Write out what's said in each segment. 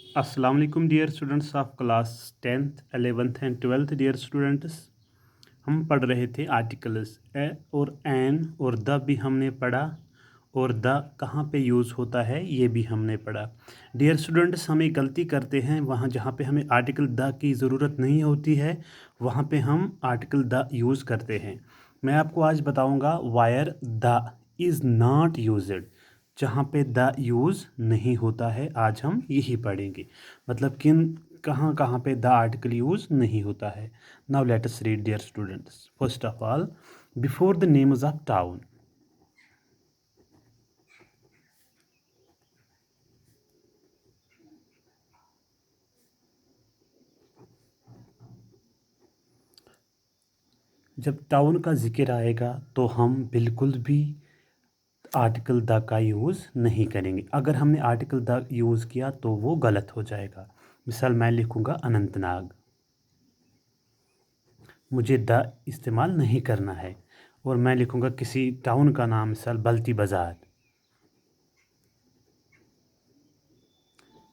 अस्सलाम वालेकुम dear students of class 10th 11th and 12th dear students. हम पढ़ रहे थे आर्टिकल्स ए और एन और द भी हमने पढ़ा और द कहाँ पे यूज़ होता है ये भी हमने पढ़ा। डियर स्टूडेंट्स, हम एक गलती करते हैं, वहाँ जहाँ पे हमें आर्टिकल द की ज़रूरत नहीं होती है वहाँ पे हम आर्टिकल द यूज़ करते हैं। मैं आपको आज बताऊँगा wire the is not used, जहाँ पे द यूज़ नहीं होता है आज हम यही पढ़ेंगे। मतलब किन कहाँ कहाँ पे द आर्टिकल यूज़ नहीं होता है। Now let us read dear students. First of all, before the names of town. जब टाउन का जिक्र आएगा तो हम बिल्कुल भी आर्टिकल द का यूज़ नहीं करेंगे। अगर हमने आर्टिकल द यूज़ किया तो वो गलत हो जाएगा। मिसाल मैं लिखूँगा अनंतनाग, मुझे द इस्तेमाल नहीं करना है। और मैं लिखूँगा किसी टाउन का नाम, मिसाल बल्ती बाज़ार,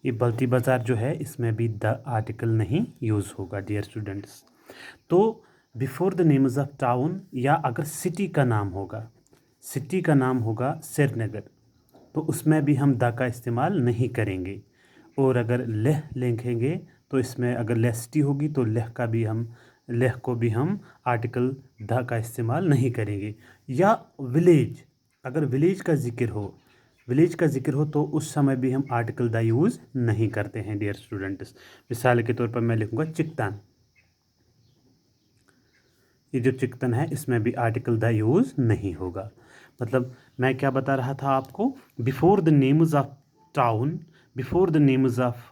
ये बल्ती बाज़ार जो है इसमें भी द आर्टिकल नहीं यूज़ होगा डियर स्टूडेंट्स। तो before the names of town, या अगर सिटी का नाम होगा, सिटी का नाम होगा श्रीनगर, तो उसमें भी हम द का इस्तेमाल नहीं करेंगे। और अगर लेह लिखेंगे तो इसमें अगर लेह सिटी होगी तो लेह को भी हम आर्टिकल द का इस्तेमाल नहीं करेंगे। या विलेज, अगर विलेज का जिक्र हो तो उस समय भी हम आर्टिकल द यूज़ नहीं करते हैं डियर स्टूडेंट्स। मिसाल के तौर पर मैं लिखूँगा चिकतान, ये जो चिकतन है इसमें भी आर्टिकल द यूज़ नहीं होगा। मतलब मैं क्या बता रहा था आपको, before the names of town, before the names of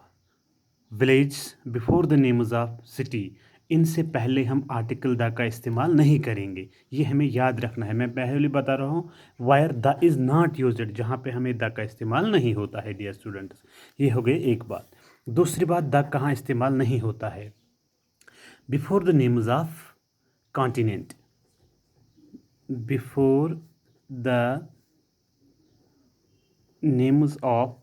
village, before the names of city, इनसे पहले हम आर्टिकल द का इस्तेमाल नहीं करेंगे। ये हमें याद रखना है। मैं पहले बता रहा हूँ wire the is not used, जहाँ पे हमें द का इस्तेमाल नहीं होता है डियर स्टूडेंट्स। ये हो गई एक बात। दूसरी बात, द कहाँ इस्तेमाल नहीं होता है, before the names of continent, before the names of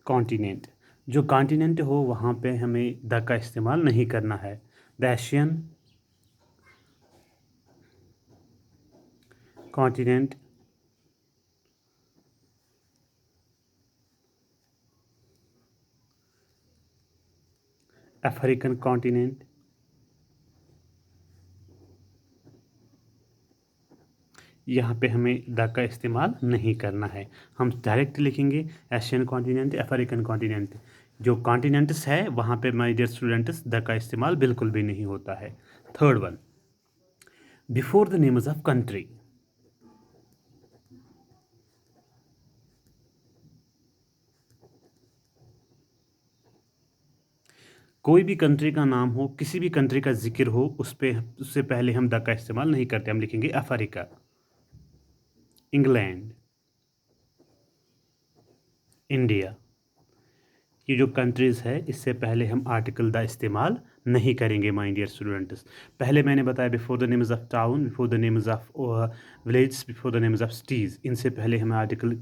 continent, जो कॉन्टिनेंट हो वहाँ पे हमें द का इस्तेमाल नहीं करना है। The Asian continent, African continent, यहाँ पे हमें द का इस्तेमाल नहीं करना है। हम डायरेक्ट लिखेंगे एशियन कॉन्टिनेंट, अफ्रीकन कॉन्टिनेंट। जो कॉन्टिनेंट्स है वहाँ पे माय डियर स्टूडेंट्स द का इस्तेमाल बिल्कुल भी नहीं होता है। Third one, before the names of country, कोई भी कंट्री का नाम हो, किसी भी कंट्री का जिक्र हो, उससे पहले हम द का इस्तेमाल नहीं करते। हम लिखेंगे अफ्रीका, इंग्लैंड, इंडिया। ये जो कंट्रीज़ है इससे पहले हम आर्टिकल द इस्तेमाल नहीं करेंगे माय डियर स्टूडेंट्स। पहले मैंने बताया before the names of town, before the names of village, before the names of cities, इनसे पहले हमें आर्टिकल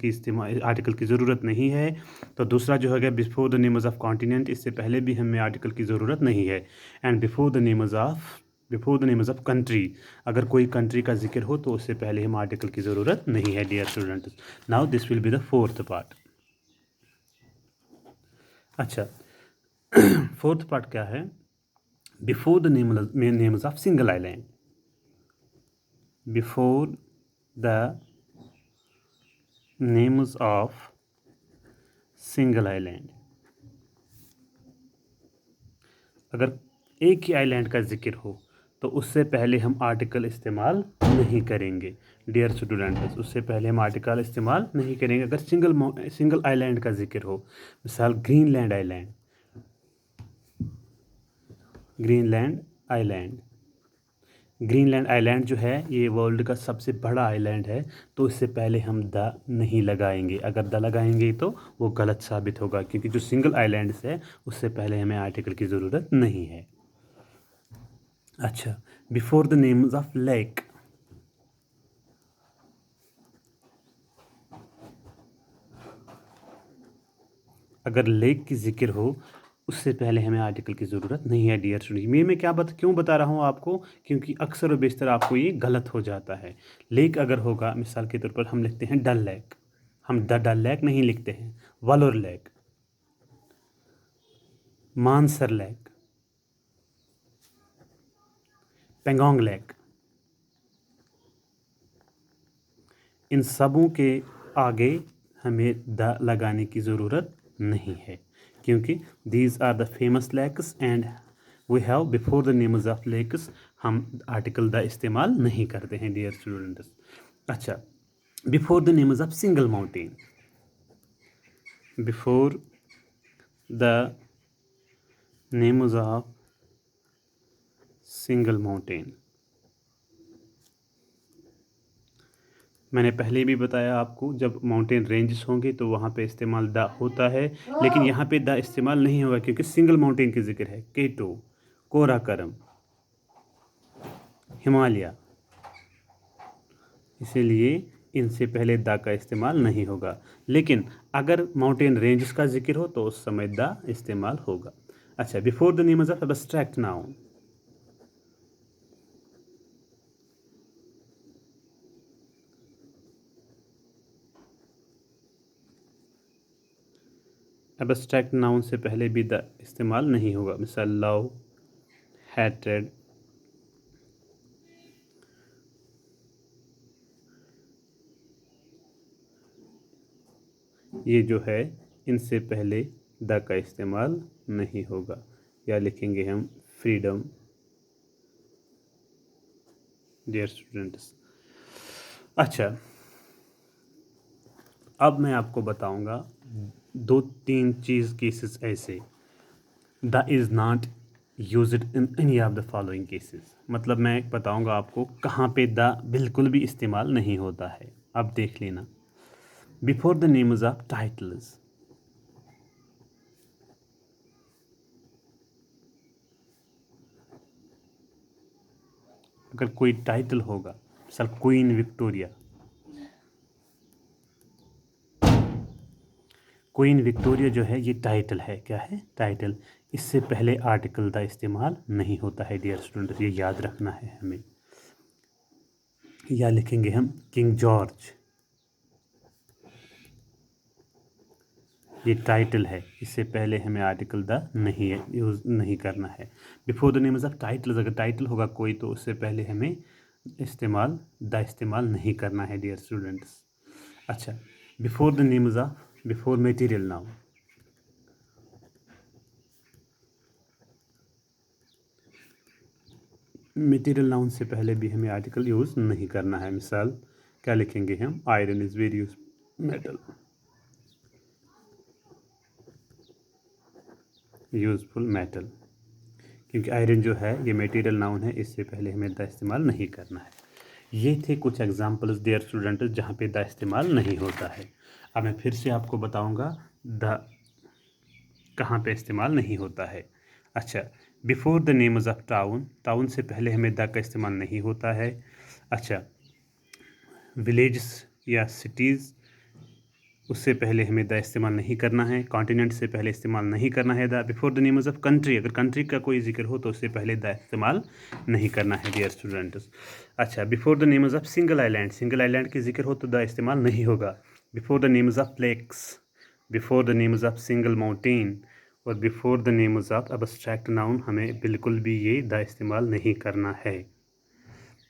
की ज़रूरत नहीं है। तो दूसरा जो है before the names of continent, इससे पहले भी हमें आर्टिकल की ज़रूरत नहीं है। And before the names of country, अगर कोई कंट्री का जिक्र हो तो उससे पहले हम आर्टिकल की ज़रूरत नहीं है dear students. Now this will be the fourth part. अच्छा, फोर्थ पार्ट क्या है, before the names of single island, before the names of single island, अगर एक ही आइलैंड का जिक्र हो तो उससे पहले हम आर्टिकल इस्तेमाल नहीं करेंगे डियर स्टूडेंट्स। उससे पहले हम आर्टिकल इस्तेमाल नहीं करेंगे अगर सिंगल आइलैंड का जिक्र हो। मिसाल Greenland island, Greenland island, Greenland island जो है ये वर्ल्ड का सबसे बड़ा आइलैंड है, तो इससे पहले हम द नहीं लगाएंगे। अगर द लगाएंगे तो वो गलत साबित होगा, क्योंकि जो सिंगल आइलैंड्स है उससे पहले हमें आर्टिकल की ज़रूरत नहीं है। अच्छा, before the names of lake, अगर लेक की जिक्र हो उससे पहले हमें आर्टिकल की ज़रूरत नहीं है डियर स्टूडेंट। मैं क्या क्यों बता रहा हूँ आपको, क्योंकि अक्सर और बेशतर आपको ये गलत हो जाता है। लेक अगर होगा, मिसाल के तौर पर हम लिखते हैं डल लेक, हम द डल लेक नहीं लिखते हैं। Wular lake, Mansar lake, Pangong lake, इन सबों के आगे हमें द लगाने की ज़रूरत नहीं है, क्योंकि these are the famous lakes and we have before the names of lakes हम आर्टिकल द इस्तेमाल नहीं करते हैं डियर स्टूडेंट्स। अच्छा, before the names of single mountain, before the names of single mountain, मैंने पहले भी बताया आपको, जब माउंटेन रेंजेस होंगे तो वहाँ पे इस्तेमाल द होता है, लेकिन यहाँ पे द इस्तेमाल नहीं होगा क्योंकि सिंगल माउंटेन की जिक्र है। केटो, कोराकरम, हिमालय, इसीलिए इनसे पहले द का इस्तेमाल नहीं होगा। लेकिन अगर माउंटेन रेंजेस का जिक्र हो तो उस समय द इस्तेमाल होगा। अच्छा, before the names of abstract noun, abstract noun से पहले भी द इस्तेमाल नहीं होगा। मिसाल लव, हैट्रेड, ये जो है इनसे पहले द का इस्तेमाल नहीं होगा। या लिखेंगे हम फ्रीडम डियर स्टूडेंट्स। अच्छा, अब मैं आपको बताऊंगा 2-3 चीज़ केसेस ऐसे the is not used in any of the following cases. मतलब मैं बताऊंगा आपको कहाँ पे द बिल्कुल भी इस्तेमाल नहीं होता है। अब देख लेना, before the names of titles, अगर कोई टाइटल होगा, मिसाल क्वीन विक्टोरिया, क्वीन विक्टोरिया जो है ये टाइटल है। क्या है? टाइटल। इससे पहले आर्टिकल द इस्तेमाल नहीं होता है डियर स्टूडेंट्स, ये याद रखना है हमें। या लिखेंगे हम किंग जॉर्ज, ये टाइटल है, इससे पहले हमें आर्टिकल द नहीं है यूज़ नहीं करना है। Before the names of titles, अगर टाइटल होगा कोई तो उससे पहले हमें इस्तेमाल नहीं करना है डियर स्टूडेंट्स। अच्छा, before the names of before material noun, material noun से पहले भी हमें आर्टिकल यूज़ नहीं करना है। मिसाल क्या लिखेंगे हम? Iron is very metal, useful metal, क्योंकि आयरन जो है ये मटेरियल नाउन है, इससे पहले हमें द इस्तेमाल नहीं करना है। ये थे कुछ एग्जांपल्स डियर स्टूडेंट्स जहाँ पे द इस्तेमाल नहीं होता है। अब मैं फिर से आपको बताऊंगा द कहाँ पे इस्तेमाल नहीं होता है। अच्छा, before the names of town, town से पहले हमें द का इस्तेमाल नहीं होता है। अच्छा, विलेजेस या सिटीज़, उससे पहले हमें द इस्तेमाल नहीं करना है। कॉन्टिनेंट से पहले इस्तेमाल नहीं करना है the. Before the names of country, अगर कंट्री का कोई जिक्र हो तो उससे पहले द इस्तेमाल नहीं करना है डियर स्टूडेंट्स। अच्छा, before the names of single island, single island की जिक्र हो तो द इस्तेमाल नहीं होगा। Before the names of lakes, before the names of single mountain और before the names of abstract noun हमें बिल्कुल भी ये द इस्तेमाल नहीं करना है।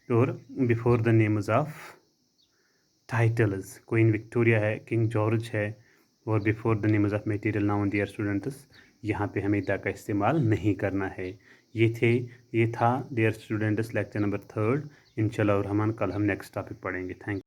और before the names of titles, queen Victoria है, किंग जॉर्ज है, और before the names of material noun dear students, यहाँ पे हमें द का इस्तेमाल नहीं करना है। ये था डियर स्टूडेंट्स लेक्चर नंबर 3 इंशाल्लाह रहमान। कल हम नेक्स्ट टॉपिक पढ़ेंगे। Thank you.